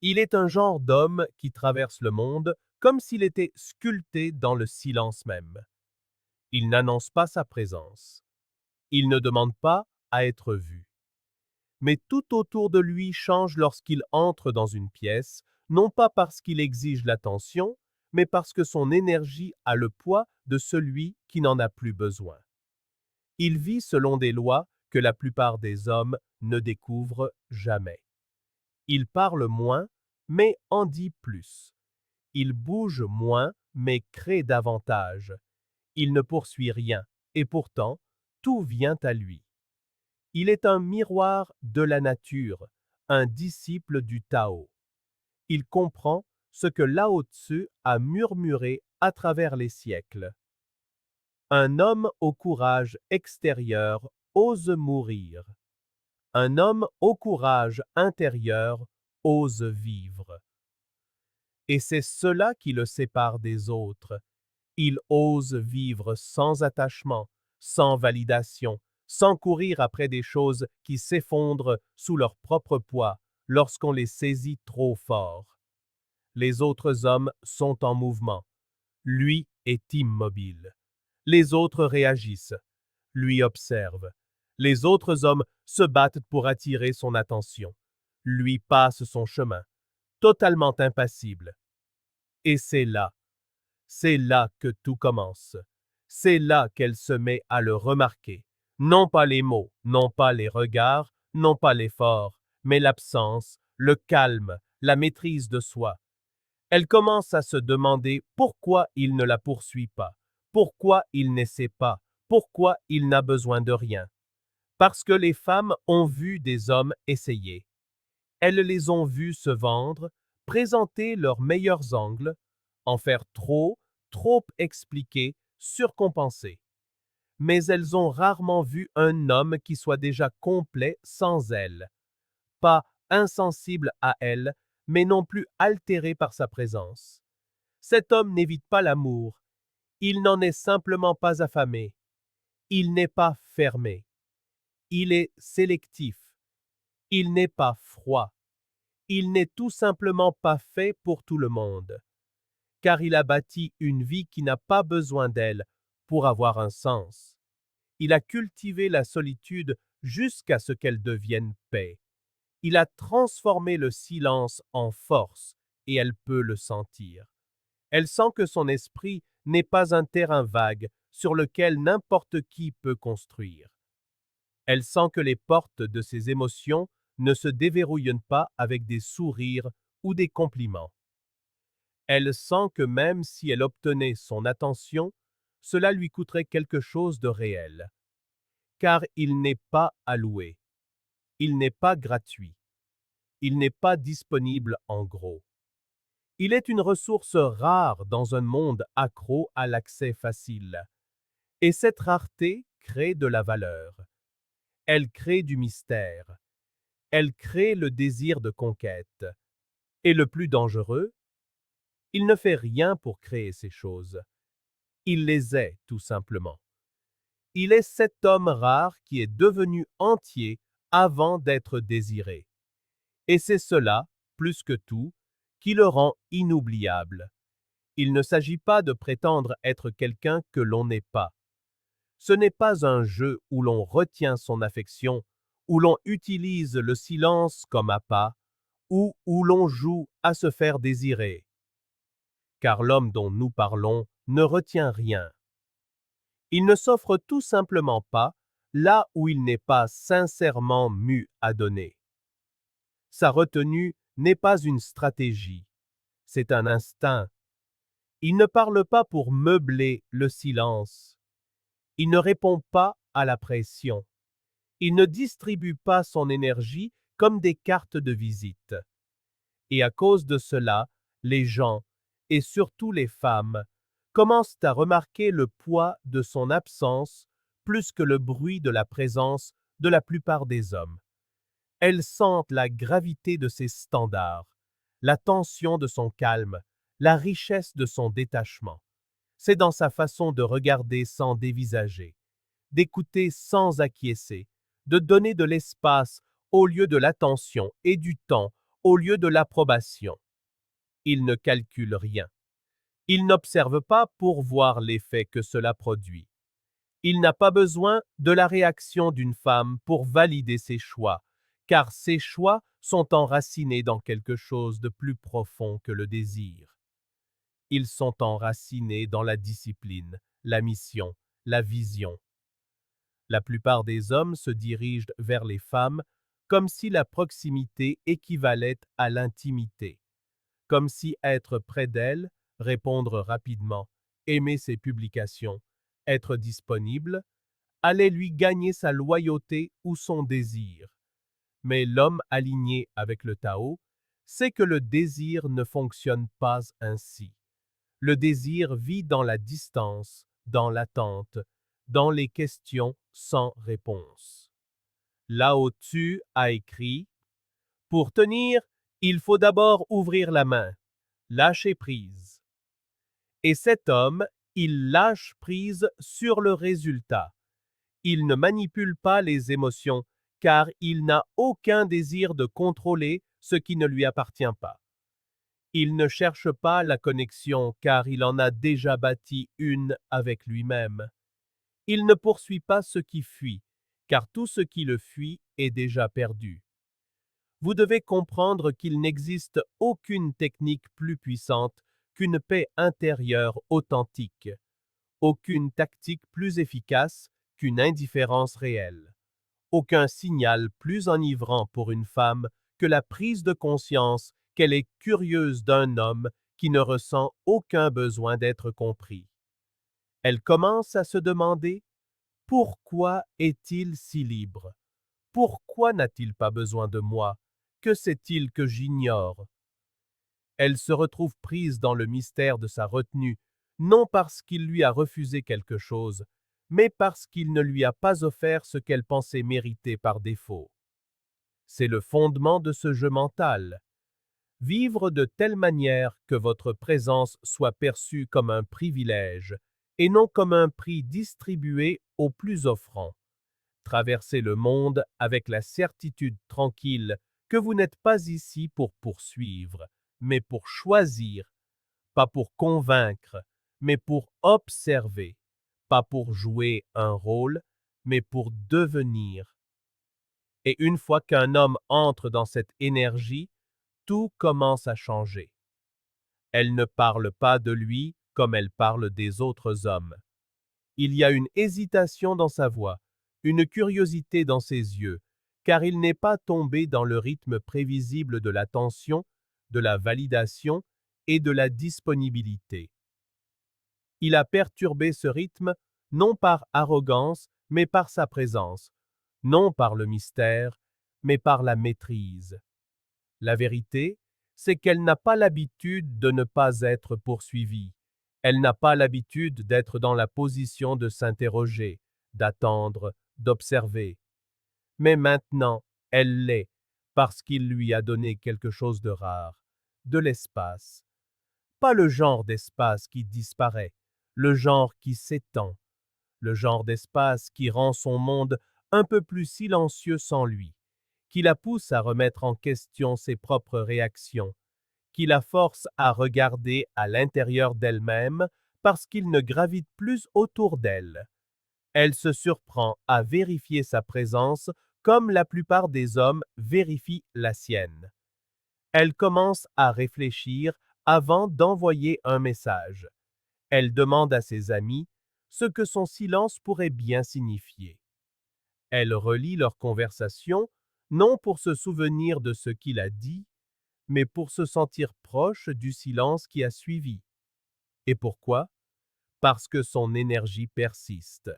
Il est un genre d'homme qui traverse le monde comme s'il était sculpté dans le silence même. Il n'annonce pas sa présence. Il ne demande pas à être vu. Mais tout autour de lui change lorsqu'il entre dans une pièce, non pas parce qu'il exige l'attention, mais parce que son énergie a le poids de celui qui n'en a plus besoin. Il vit selon des lois que la plupart des hommes ne découvrent jamais. Il parle moins, mais en dit plus. Il bouge moins, mais crée davantage. Il ne poursuit rien, et pourtant, tout vient à lui. Il est un miroir de la nature, un disciple du Tao. Il comprend ce que Lao Tzu a murmuré à travers les siècles. Un homme au courage extérieur ose mourir. Un homme au courage intérieur ose vivre. Et c'est cela qui le sépare des autres. Il ose vivre sans attachement, sans validation, sans courir après des choses qui s'effondrent sous leur propre poids lorsqu'on les saisit trop fort. Les autres hommes sont en mouvement. Lui est immobile. Les autres réagissent. Lui observe. Les autres hommes se battent pour attirer son attention. Lui passe son chemin, totalement impassible. Et c'est là que tout commence. C'est là qu'elle se met à le remarquer. Non pas les mots, non pas les regards, non pas l'effort, mais l'absence, le calme, la maîtrise de soi. Elle commence à se demander pourquoi il ne la poursuit pas, pourquoi il n'essaie pas, pourquoi il n'a besoin de rien. Parce que les femmes ont vu des hommes essayer. Elles les ont vus se vendre, présenter leurs meilleurs angles, en faire trop, trop expliquer, surcompenser. Mais elles ont rarement vu un homme qui soit déjà complet sans elles, pas insensible à elle, mais non plus altéré par sa présence. Cet homme n'évite pas l'amour, il n'en est simplement pas affamé, il n'est pas fermé, il est sélectif, il n'est pas froid, il n'est tout simplement pas fait pour tout le monde, car il a bâti une vie qui n'a pas besoin d'elle pour avoir un sens. Il a cultivé la solitude jusqu'à ce qu'elle devienne paix. Il a transformé le silence en force et elle peut le sentir. Elle sent que son esprit n'est pas un terrain vague sur lequel n'importe qui peut construire. Elle sent que les portes de ses émotions ne se déverrouillent pas avec des sourires ou des compliments. Elle sent que même si elle obtenait son attention, cela lui coûterait quelque chose de réel. Car il n'est pas alloué, il n'est pas gratuit, il n'est pas disponible en gros. Il est une ressource rare dans un monde accro à l'accès facile. Et cette rareté crée de la valeur. Elle crée du mystère. Elle crée le désir de conquête. Et le plus dangereux, il ne fait rien pour créer ces choses. Il les est tout simplement. Il est cet homme rare qui est devenu entier avant d'être désiré. Et c'est cela, plus que tout, qui le rend inoubliable. Il ne s'agit pas de prétendre être quelqu'un que l'on n'est pas. Ce n'est pas un jeu où l'on retient son affection, où l'on utilise le silence comme appât, ou où l'on joue à se faire désirer. Car l'homme dont nous parlons ne retient rien. Il ne s'offre tout simplement pas là où il n'est pas sincèrement mu à donner. Sa retenue n'est pas une stratégie, c'est un instinct. Il ne parle pas pour meubler le silence. Il ne répond pas à la pression. Il ne distribue pas son énergie comme des cartes de visite. Et à cause de cela, les gens, et surtout les femmes, commencent à remarquer le poids de son absence plus que le bruit de la présence de la plupart des hommes. Elles sentent la gravité de ses standards, la tension de son calme, la richesse de son détachement. C'est dans sa façon de regarder sans dévisager, d'écouter sans acquiescer, de donner de l'espace au lieu de l'attention et du temps au lieu de l'approbation. Il ne calcule rien. Il n'observe pas pour voir l'effet que cela produit. Il n'a pas besoin de la réaction d'une femme pour valider ses choix, car ses choix sont enracinés dans quelque chose de plus profond que le désir. Ils sont enracinés dans la discipline, la mission, la vision. La plupart des hommes se dirigent vers les femmes comme si la proximité équivalait à l'intimité, comme si être près d'elles, répondre rapidement, aimer ses publications, être disponible, allait lui gagner sa loyauté ou son désir. Mais l'homme aligné avec le Tao sait que le désir ne fonctionne pas ainsi. Le désir vit dans la distance, dans l'attente, dans les questions sans réponse. Lao Tzu a écrit « Pour tenir, il faut d'abord ouvrir la main, lâcher prise. » Et cet homme, il lâche prise sur le résultat. Il ne manipule pas les émotions, car il n'a aucun désir de contrôler ce qui ne lui appartient pas. Il ne cherche pas la connexion, car il en a déjà bâti une avec lui-même. Il ne poursuit pas ce qui fuit, car tout ce qui le fuit est déjà perdu. Vous devez comprendre qu'il n'existe aucune technique plus puissante qu'une paix intérieure authentique, aucune tactique plus efficace qu'une indifférence réelle, aucun signal plus enivrant pour une femme que la prise de conscience qu'elle est curieuse d'un homme qui ne ressent aucun besoin d'être compris. Elle commence à se demander « Pourquoi est-il si libre? Pourquoi n'a-t-il pas besoin de moi? Que sait-il que j'ignore ?» Elle se retrouve prise dans le mystère de sa retenue, non parce qu'il lui a refusé quelque chose, mais parce qu'il ne lui a pas offert ce qu'elle pensait mériter par défaut. C'est le fondement de ce jeu mental. Vivre de telle manière que votre présence soit perçue comme un privilège et non comme un prix distribué aux plus offrants. Traverser le monde avec la certitude tranquille que vous n'êtes pas ici pour poursuivre, mais pour choisir, pas pour convaincre, mais pour observer, pas pour jouer un rôle, mais pour devenir. Et une fois qu'un homme entre dans cette énergie, tout commence à changer. Elle ne parle pas de lui comme elle parle des autres hommes. Il y a une hésitation dans sa voix, une curiosité dans ses yeux, car il n'est pas tombé dans le rythme prévisible de l'attention, de la validation et de la disponibilité. Il a perturbé ce rythme non par arrogance, mais par sa présence, non par le mystère, mais par la maîtrise. La vérité, c'est qu'elle n'a pas l'habitude de ne pas être poursuivie. Elle n'a pas l'habitude d'être dans la position de s'interroger, d'attendre, d'observer. Mais maintenant, elle l'est, parce qu'il lui a donné quelque chose de rare, de l'espace. Pas le genre d'espace qui disparaît, le genre qui s'étend, le genre d'espace qui rend son monde un peu plus silencieux sans lui, qui la pousse à remettre en question ses propres réactions, qui la force à regarder à l'intérieur d'elle-même parce qu'il ne gravite plus autour d'elle. Elle se surprend à vérifier sa présence comme la plupart des hommes vérifient la sienne. Elle commence à réfléchir avant d'envoyer un message. Elle demande à ses amis ce que son silence pourrait bien signifier. Elle relit leur conversation non pour se souvenir de ce qu'il a dit, mais pour se sentir proche du silence qui a suivi. Et pourquoi? Parce que son énergie persiste.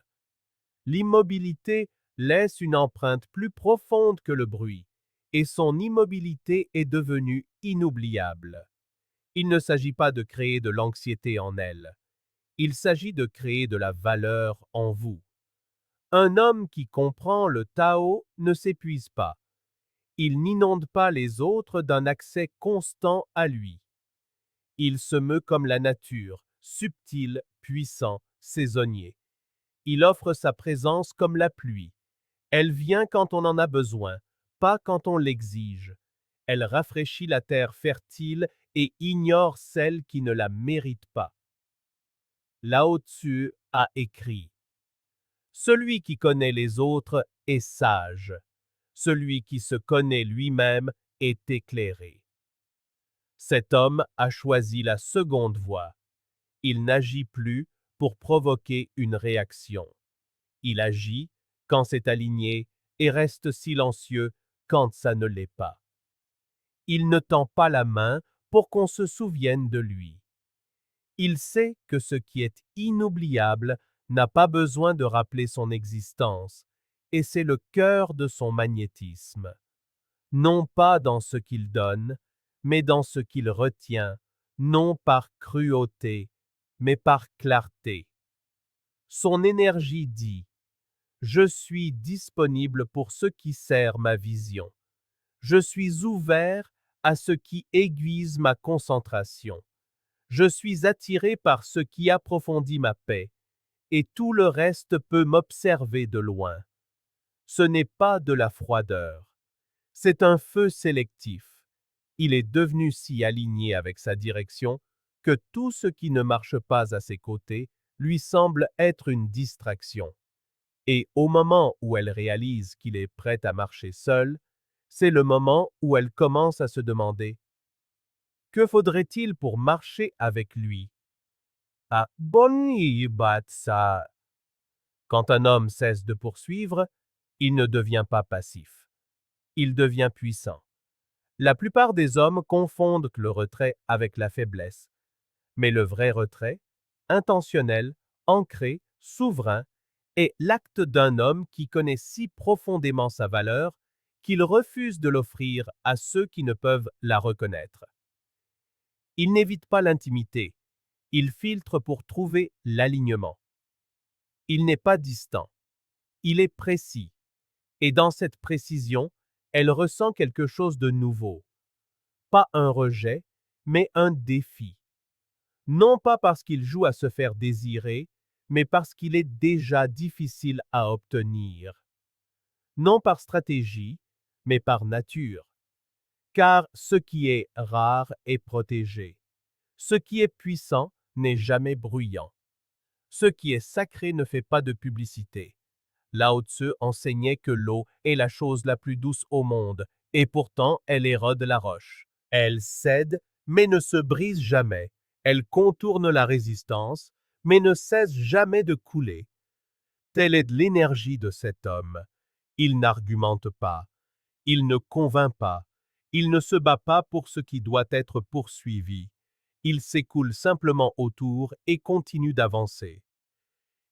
L'immobilité laisse une empreinte plus profonde que le bruit, et son immobilité est devenue inoubliable. Il ne s'agit pas de créer de l'anxiété en elle. Il s'agit de créer de la valeur en vous. Un homme qui comprend le Tao ne s'épuise pas. Il n'inonde pas les autres d'un accès constant à lui. Il se meut comme la nature, subtil, puissant, saisonnier. Il offre sa présence comme la pluie. Elle vient quand on en a besoin, pas quand on l'exige. Elle rafraîchit la terre fertile et ignore celle qui ne la mérite pas. Lao Tzu a écrit: Celui qui connaît les autres est sage. Celui qui se connaît lui-même est éclairé. Cet homme a choisi la seconde voie. Il n'agit plus pour provoquer une réaction. Il agit quand c'est aligné et reste silencieux quand ça ne l'est pas. Il ne tend pas la main pour qu'on se souvienne de lui. Il sait que ce qui est inoubliable n'a pas besoin de rappeler son existence, et c'est le cœur de son magnétisme. Non pas dans ce qu'il donne, mais dans ce qu'il retient, non par cruauté, mais par clarté. Son énergie dit: Je suis disponible pour ce qui sert ma vision. Je suis ouvert à ce qui aiguise ma concentration. Je suis attiré par ce qui approfondit ma paix, et tout le reste peut m'observer de loin. Ce n'est pas de la froideur. C'est un feu sélectif. Il est devenu si aligné avec sa direction que tout ce qui ne marche pas à ses côtés lui semble être une distraction. Et au moment où elle réalise qu'il est prêt à marcher seul, c'est le moment où elle commence à se demander: que faudrait-il pour marcher avec lui? Ah, boni batsa. Quand un homme cesse de poursuivre, il ne devient pas passif. Il devient puissant. La plupart des hommes confondent le retrait avec la faiblesse. Mais le vrai retrait, intentionnel, ancré, souverain, est l'acte d'un homme qui connaît si profondément sa valeur qu'il refuse de l'offrir à ceux qui ne peuvent la reconnaître. Il n'évite pas l'intimité, il filtre pour trouver l'alignement. Il n'est pas distant, il est précis, et dans cette précision, elle ressent quelque chose de nouveau. Pas un rejet, mais un défi. Non pas parce qu'il joue à se faire désirer, mais parce qu'il est déjà difficile à obtenir. Non par stratégie, mais par nature. Car ce qui est rare est protégé. Ce qui est puissant n'est jamais bruyant. Ce qui est sacré ne fait pas de publicité. Lao Tzu enseignait que l'eau est la chose la plus douce au monde, et pourtant elle érode la roche. Elle cède, mais ne se brise jamais. Elle contourne la résistance, mais ne cesse jamais de couler. Telle est l'énergie de cet homme. Il n'argumente pas, il ne convainc pas, il ne se bat pas pour ce qui doit être poursuivi. Il s'écoule simplement autour et continue d'avancer.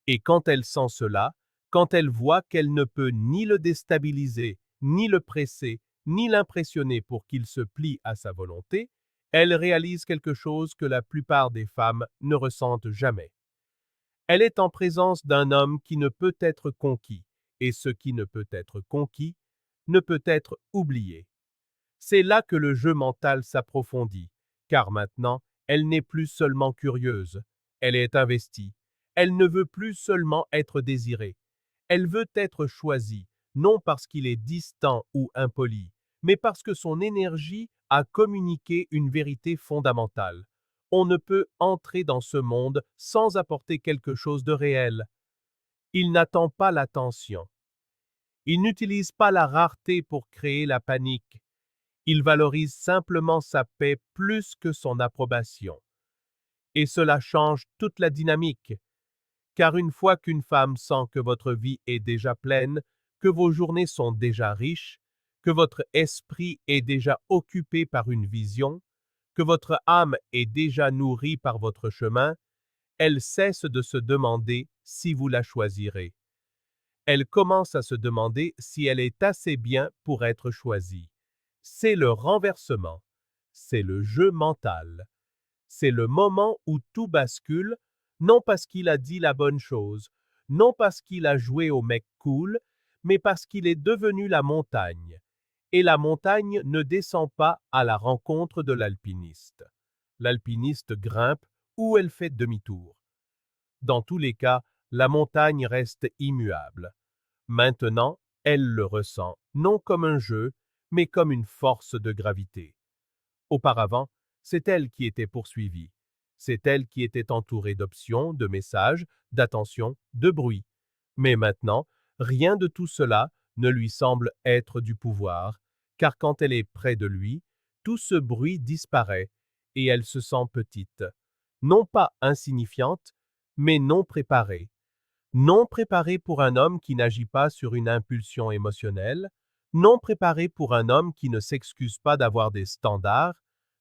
Et quand elle sent cela, quand elle voit qu'elle ne peut ni le déstabiliser, ni le presser, ni l'impressionner pour qu'il se plie à sa volonté, elle réalise quelque chose que la plupart des femmes ne ressentent jamais. Elle est en présence d'un homme qui ne peut être conquis, et ce qui ne peut être conquis ne peut être oublié. C'est là que le jeu mental s'approfondit, car maintenant, elle n'est plus seulement curieuse, elle est investie. Elle ne veut plus seulement être désirée. Elle veut être choisie, non parce qu'il est distant ou impoli, mais parce que son énergie a communiqué une vérité fondamentale. On ne peut entrer dans ce monde sans apporter quelque chose de réel. Il n'attend pas l'attention. Il n'utilise pas la rareté pour créer la panique. Il valorise simplement sa paix plus que son approbation. Et cela change toute la dynamique. Car une fois qu'une femme sent que votre vie est déjà pleine, que vos journées sont déjà riches, que votre esprit est déjà occupé par une vision, que votre âme est déjà nourrie par votre chemin, elle cesse de se demander si vous la choisirez. Elle commence à se demander si elle est assez bien pour être choisie. C'est le renversement, c'est le jeu mental. C'est le moment où tout bascule, non parce qu'il a dit la bonne chose, non parce qu'il a joué au mec cool, mais parce qu'il est devenu la montagne. Et la montagne ne descend pas à la rencontre de l'alpiniste. L'alpiniste grimpe ou elle fait demi-tour. Dans tous les cas, la montagne reste immuable. Maintenant, elle le ressent, non comme un jeu, mais comme une force de gravité. Auparavant, c'est elle qui était poursuivie. C'est elle qui était entourée d'options, de messages, d'attention, de bruit. Mais maintenant, rien de tout cela ne lui semble être du pouvoir, car quand elle est près de lui, tout ce bruit disparaît et elle se sent petite. Non pas insignifiante, mais non préparée. Non préparée pour un homme qui n'agit pas sur une impulsion émotionnelle, non préparée pour un homme qui ne s'excuse pas d'avoir des standards,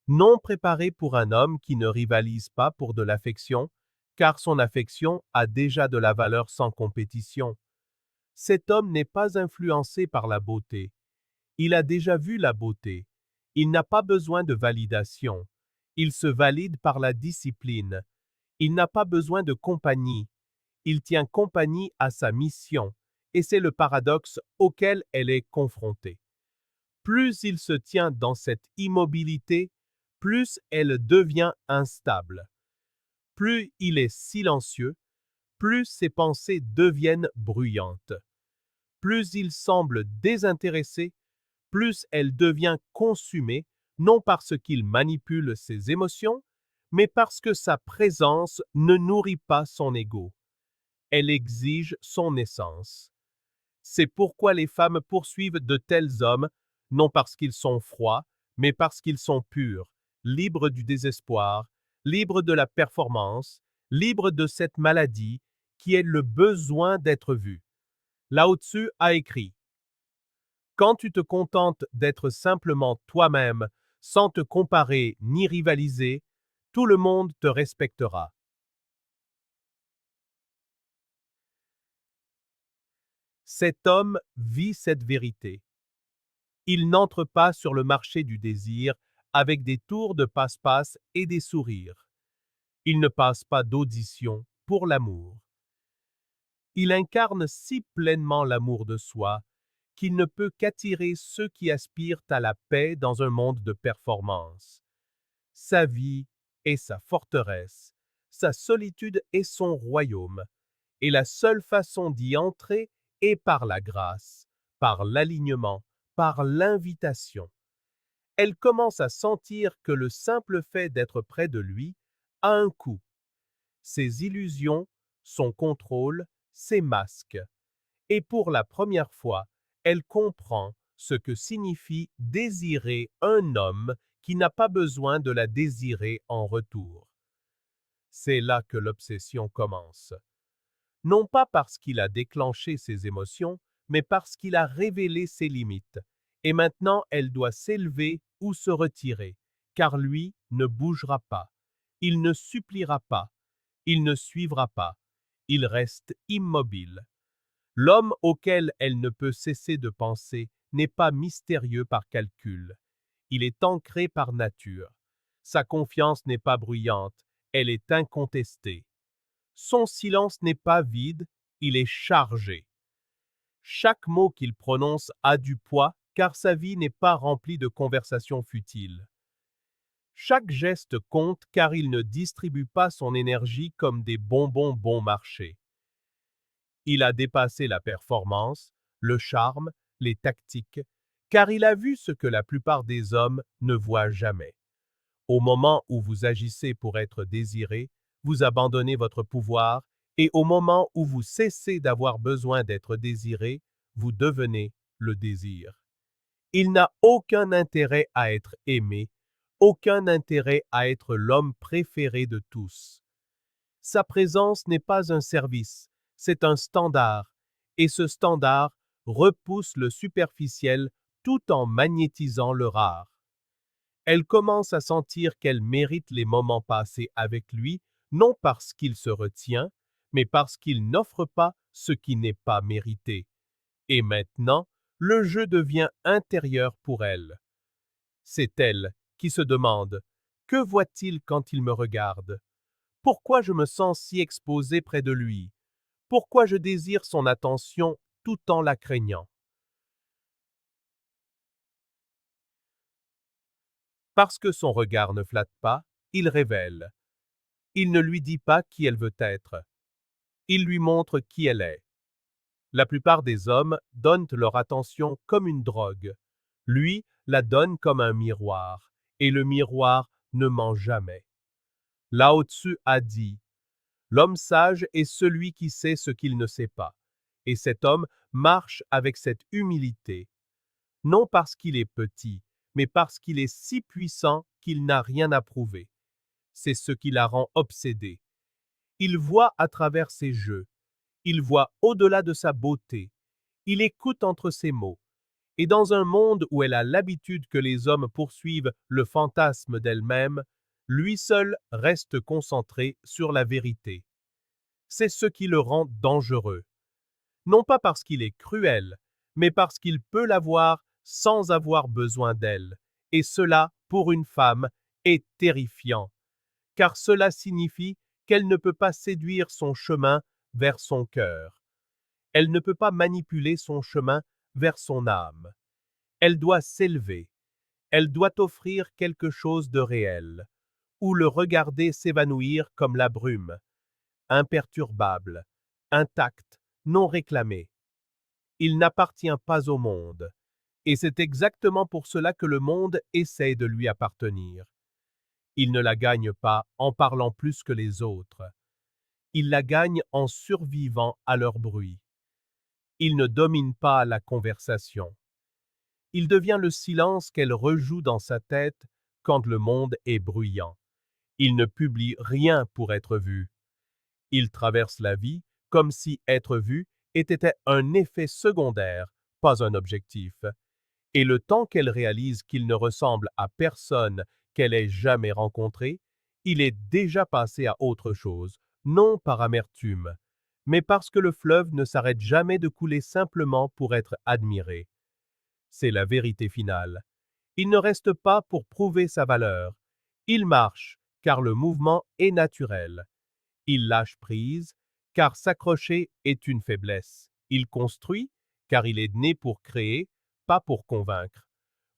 non préparée pour un homme qui ne rivalise pas pour de l'affection, car son affection a déjà de la valeur sans compétition. Cet homme n'est pas influencé par la beauté. Il a déjà vu la beauté. Il n'a pas besoin de validation. Il se valide par la discipline. Il n'a pas besoin de compagnie. Il tient compagnie à sa mission, et c'est le paradoxe auquel elle est confrontée. Plus il se tient dans cette immobilité, plus elle devient instable. Plus il est silencieux, plus ses pensées deviennent bruyantes. Plus il semble désintéressé, plus elle devient consumée, non parce qu'il manipule ses émotions, mais parce que sa présence ne nourrit pas son ego. Elle exige son essence. C'est pourquoi les femmes poursuivent de tels hommes, non parce qu'ils sont froids, mais parce qu'ils sont purs, libres du désespoir, libres de la performance, libres de cette maladie qui est le besoin d'être vu. Lao Tzu a écrit: quand tu te contentes d'être simplement toi-même, sans te comparer ni rivaliser, tout le monde te respectera. Cet homme vit cette vérité. Il n'entre pas sur le marché du désir avec des tours de passe-passe et des sourires. Il ne passe pas d'audition pour l'amour. Il incarne si pleinement l'amour de soi qu'il ne peut qu'attirer ceux qui aspirent à la paix dans un monde de performance. Sa vie est sa forteresse, sa solitude est son royaume, et la seule façon d'y entrer est par la grâce, par l'alignement, par l'invitation. Elle commence à sentir que le simple fait d'être près de lui a un coût. Ses illusions, son contrôle, ses masques. Et pour la première fois, elle comprend ce que signifie désirer un homme qui n'a pas besoin de la désirer en retour. C'est là que l'obsession commence. Non pas parce qu'il a déclenché ses émotions, mais parce qu'il a révélé ses limites. Et maintenant, elle doit s'élever ou se retirer, car lui ne bougera pas. Il ne suppliera pas. Il ne suivra pas. Il reste immobile. L'homme auquel elle ne peut cesser de penser n'est pas mystérieux par calcul. Il est ancré par nature. Sa confiance n'est pas bruyante, elle est incontestée. Son silence n'est pas vide, il est chargé. Chaque mot qu'il prononce a du poids, car sa vie n'est pas remplie de conversations futiles. Chaque geste compte, car il ne distribue pas son énergie comme des bonbons bon marché. Il a dépassé la performance, le charme, les tactiques, car il a vu ce que la plupart des hommes ne voient jamais. Au moment où vous agissez pour être désiré, vous abandonnez votre pouvoir, et au moment où vous cessez d'avoir besoin d'être désiré, vous devenez le désir. Il n'a aucun intérêt à être aimé, aucun intérêt à être l'homme préféré de tous. Sa présence n'est pas un service, c'est un standard, et ce standard repousse le superficiel tout en magnétisant le rare. Elle commence à sentir qu'elle mérite les moments passés avec lui, non parce qu'il se retient, mais parce qu'il n'offre pas ce qui n'est pas mérité. Et maintenant, le jeu devient intérieur pour elle. C'est elle qui se demande: que voit-il quand il me regarde? Pourquoi je me sens si exposée près de lui? Pourquoi je désire son attention tout en la craignant? Parce que son regard ne flatte pas, il révèle. Il ne lui dit pas qui elle veut être. Il lui montre qui elle est. La plupart des hommes donnent leur attention comme une drogue. Lui la donne comme un miroir, et le miroir ne ment jamais. Lao Tzu a dit, l'homme sage est celui qui sait ce qu'il ne sait pas, et cet homme marche avec cette humilité, non parce qu'il est petit, mais parce qu'il est si puissant qu'il n'a rien à prouver. C'est ce qui la rend obsédée. Il voit à travers ses jeux, il voit au-delà de sa beauté, il écoute entre ses mots, et dans un monde où elle a l'habitude que les hommes poursuivent le fantasme d'elle-même, lui seul reste concentré sur la vérité. C'est ce qui le rend dangereux. Non pas parce qu'il est cruel, mais parce qu'il peut l'avoir sans avoir besoin d'elle. Et cela, pour une femme, est terrifiant, car cela signifie qu'elle ne peut pas séduire son chemin vers son cœur. Elle ne peut pas manipuler son chemin vers son âme. Elle doit s'élever. Elle doit offrir quelque chose de réel, ou le regarder s'évanouir comme la brume, imperturbable, intact, non réclamé. Il n'appartient pas au monde, et c'est exactement pour cela que le monde essaie de lui appartenir. Il ne la gagne pas en parlant plus que les autres. Il la gagne en survivant à leur bruit. Il ne domine pas la conversation. Il devient le silence qu'elle rejoue dans sa tête quand le monde est bruyant. Il ne publie rien pour être vu. Il traverse la vie comme si être vu était un effet secondaire, pas un objectif. Et le temps qu'elle réalise qu'il ne ressemble à personne qu'elle ait jamais rencontré, il est déjà passé à autre chose, non par amertume, mais parce que le fleuve ne s'arrête jamais de couler simplement pour être admiré. C'est la vérité finale. Il ne reste pas pour prouver sa valeur. Il marche, car le mouvement est naturel. Il lâche prise, car s'accrocher est une faiblesse. Il construit, car il est né pour créer, pas pour convaincre.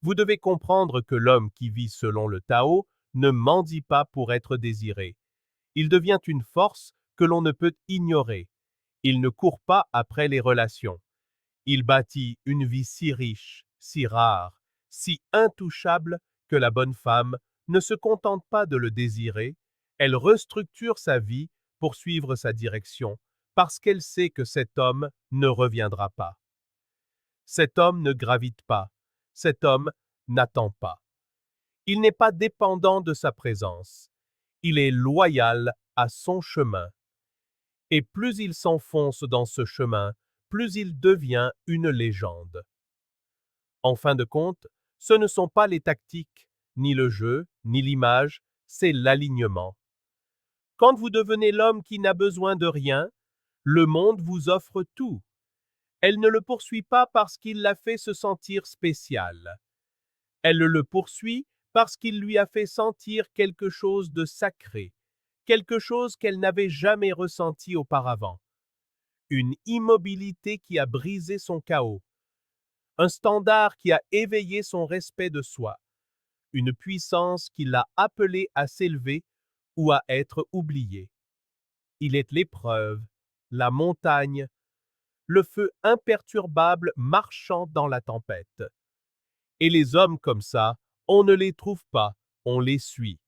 Vous devez comprendre que l'homme qui vit selon le Tao ne mendie pas pour être désiré. Il devient une force que l'on ne peut ignorer. Il ne court pas après les relations. Il bâtit une vie si riche, si rare, si intouchable que la bonne femme ne se contente pas de le désirer, elle restructure sa vie pour suivre sa direction, parce qu'elle sait que cet homme ne reviendra pas. Cet homme ne gravite pas, cet homme n'attend pas. Il n'est pas dépendant de sa présence, il est loyal à son chemin. Et plus il s'enfonce dans ce chemin, plus il devient une légende. En fin de compte, ce ne sont pas les tactiques, ni le jeu, ni l'image, c'est l'alignement. Quand vous devenez l'homme qui n'a besoin de rien, le monde vous offre tout. Elle ne le poursuit pas parce qu'il l'a fait se sentir spécial. Elle le poursuit parce qu'il lui a fait sentir quelque chose de sacré, quelque chose qu'elle n'avait jamais ressenti auparavant. Une immobilité qui a brisé son chaos, un standard qui a éveillé son respect de soi, une puissance qui l'a appelé à s'élever ou à être oublié. Il est l'épreuve, la montagne, le feu imperturbable marchant dans la tempête. Et les hommes comme ça, on ne les trouve pas, on les suit.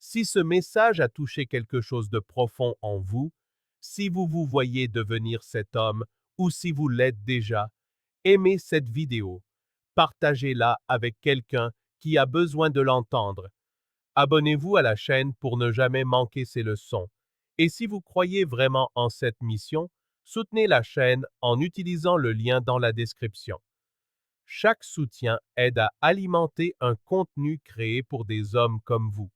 Si ce message a touché quelque chose de profond en vous, si vous vous voyez devenir cet homme ou si vous l'êtes déjà, aimez cette vidéo. Partagez-la avec quelqu'un qui a besoin de l'entendre. Abonnez-vous à la chaîne pour ne jamais manquer ces leçons. Et si vous croyez vraiment en cette mission, soutenez la chaîne en utilisant le lien dans la description. Chaque soutien aide à alimenter un contenu créé pour des hommes comme vous.